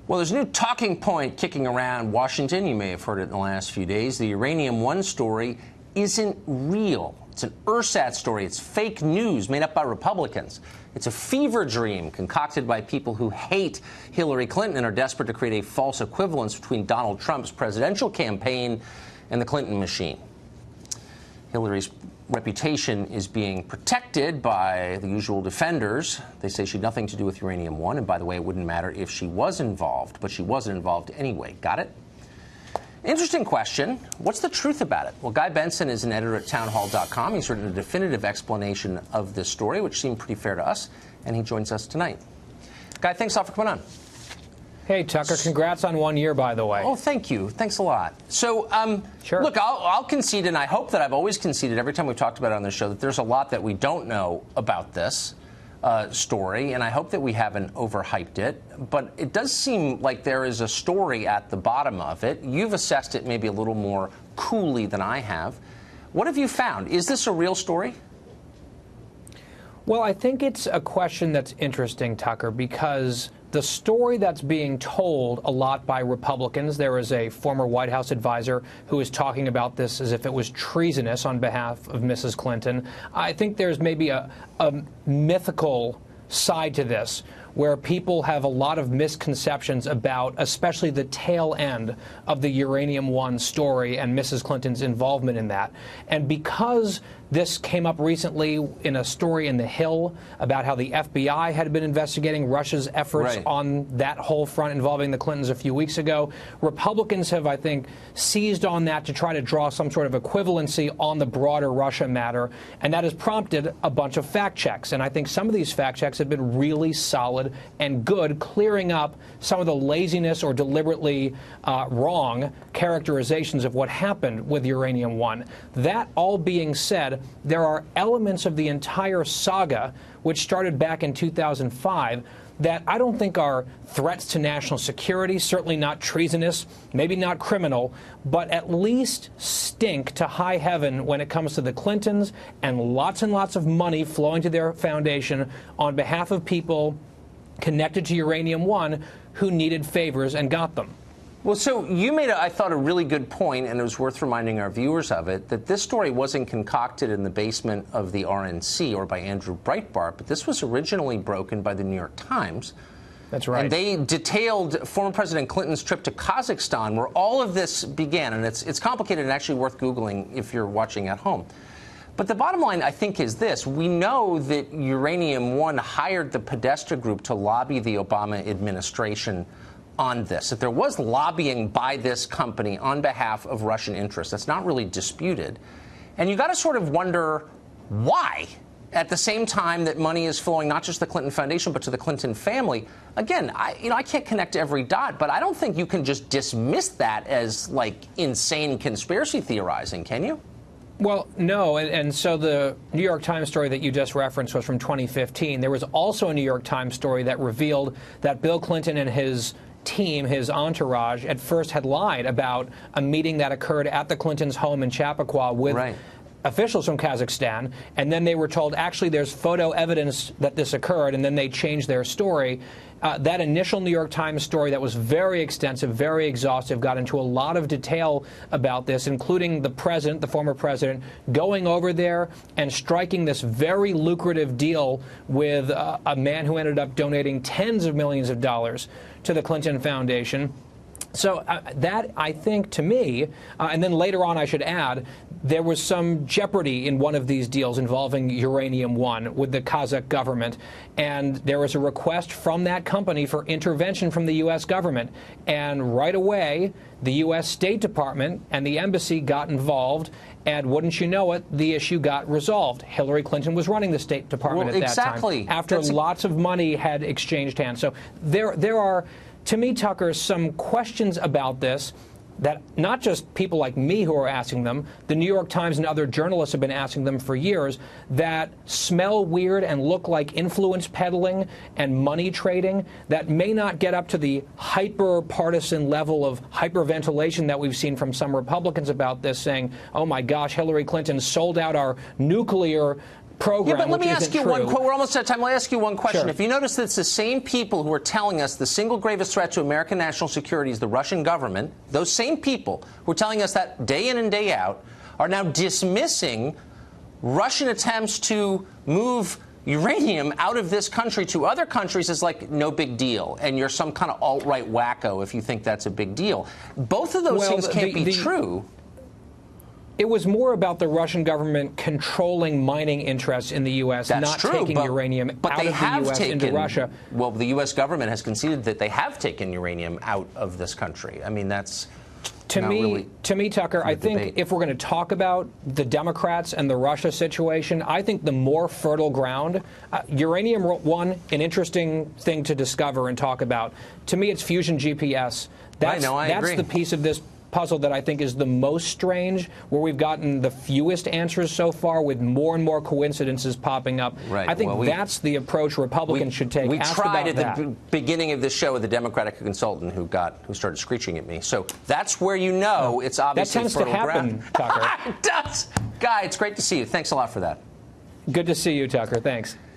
Well, there's a new talking point kicking around Washington. You may have heard it in the last few days. The Uranium One story isn't real. It's an ersatz story. It's fake news made up by Republicans. It's a fever dream concocted by people who hate Hillary Clinton and are desperate to create a false equivalence between Donald Trump's presidential campaign and the Clinton machine. Hillary's reputation is being protected by the usual defenders. They say she had nothing to do with Uranium One, and by the way, it wouldn't matter if she was involved, but she wasn't involved anyway. Got it? Interesting question. What's the truth about it? Well, Guy Benson is an editor at townhall.com. He's written a definitive explanation of this story, which seemed pretty fair to us, and he joins us tonight. Guy, thanks a lot for coming on. Hey, Tucker, congrats on 1 year, by the way. Oh, thank you. Thanks a lot. So, sure. Look, I'll concede, and I hope that I've always conceded every time we've talked about it on this show, that there's a lot that we don't know about this story, and I hope that we haven't overhyped it. But it does seem like there is a story at the bottom of it. You've assessed it maybe a little more coolly than I have. What have you found? Is this a real story? Well, I think it's a question that's interesting, Tucker, because the story that's being told a lot by Republicans, there is a former White House advisor who is talking about this as if it was treasonous on behalf of Mrs. Clinton. I think there's maybe a mythical side to this, where people have a lot of misconceptions about especially the tail end of the Uranium One story and Mrs. Clinton's involvement in that. And because this came up recently in a story in The Hill about how the FBI had been investigating Russia's efforts on that whole front involving the Clintons a few weeks ago, Republicans have, I think, seized on that to try to draw some sort of equivalency on the broader Russia matter, and that has prompted a bunch of fact checks. And I think some of these fact checks have been really solid and good, clearing up some of the laziness or deliberately wrong characterizations of what happened with Uranium One. That all being said, there are elements of the entire saga, which started back in 2005, that I don't think are threats to national security, certainly not treasonous, maybe not criminal, but at least stink to high heaven when it comes to the Clintons and lots of money flowing to their foundation on behalf of people connected to Uranium One who needed favors and got them. Well, so you made, I thought, a really good point, and it was worth reminding our viewers of it, that this story wasn't concocted in the basement of the RNC or by Andrew Breitbart, but this was originally broken by the New York Times. That's right. And they detailed former President Clinton's trip to Kazakhstan, where all of this began. And it's complicated and actually worth Googling if you're watching at home. But the bottom line, I think, is this. We know that Uranium One hired the Podesta Group to lobby the Obama administration on this, that there was lobbying by this company on behalf of Russian interests. That's not really disputed. And you got to sort of wonder why, at the same time that money is flowing not just to the Clinton Foundation, but to the Clinton family. Again, I can't connect every dot, but I don't think you can just dismiss that as, like, insane conspiracy theorizing, can you? Well, no, and so the New York Times story that you just referenced was from 2015. There was also a New York Times story that revealed that Bill Clinton and his team, his entourage, at first had lied about a meeting that occurred at the Clintons' home in Chappaqua with officials from Kazakhstan, and then they were told, actually, there's photo evidence that this occurred, and then they changed their story. That initial New York Times story that was very extensive, very exhaustive, got into a lot of detail about this, including the president, the former president, going over there and striking this very lucrative deal with a man who ended up donating tens of millions of dollars to the Clinton Foundation. So that, I think, to me, and then later on I should add, there was some jeopardy in one of these deals involving Uranium One with the Kazakh government, and there was a request from that company for intervention from the U.S. government. And right away, the U.S. State Department and the embassy got involved, and wouldn't you know it, the issue got resolved. Hillary Clinton was running the State Department at that time, after lots of money had exchanged hands. So there are, to me, Tucker, some questions about this that not just people like me who are asking them, the New York Times and other journalists have been asking them for years, that smell weird and look like influence peddling and money trading, that may not get up to the hyper-partisan level of hyperventilation that we've seen from some Republicans about this, saying, oh my gosh, Hillary Clinton sold out our nuclear program. Yeah, but let me which ask you isn't true. we're almost out of time. Let me ask you one question. Sure. If you notice that it's the same people who are telling us the single gravest threat to American national security is the Russian government, those same people who are telling us that day in and day out are now dismissing Russian attempts to move uranium out of this country to other countries is like no big deal, and you're some kind of alt-right wacko if you think that's a big deal. Both of those things can't be true. It was more about the Russian government controlling mining interests in the U.S., not taking uranium out of the U.S. into Russia. Well, the U.S. government has conceded that they have taken uranium out of this country. I mean, that's to me, Tucker, I think if we're going to talk about the Democrats and the Russia situation, I think the more fertile ground, Uranium One, an interesting thing to discover and talk about. To me, it's fusion GPS. That's the piece of this puzzle that I think is the most strange, where we've gotten the fewest answers so far, with more and more coincidences popping up. Right. I think that's the approach Republicans should take. We Ask tried about at the beginning of this show with a Democratic consultant who started screeching at me. So that's where it's obviously that tends to happen, Tucker. It does. Guy, it's great to see you. Thanks a lot for that. Good to see you, Tucker. Thanks.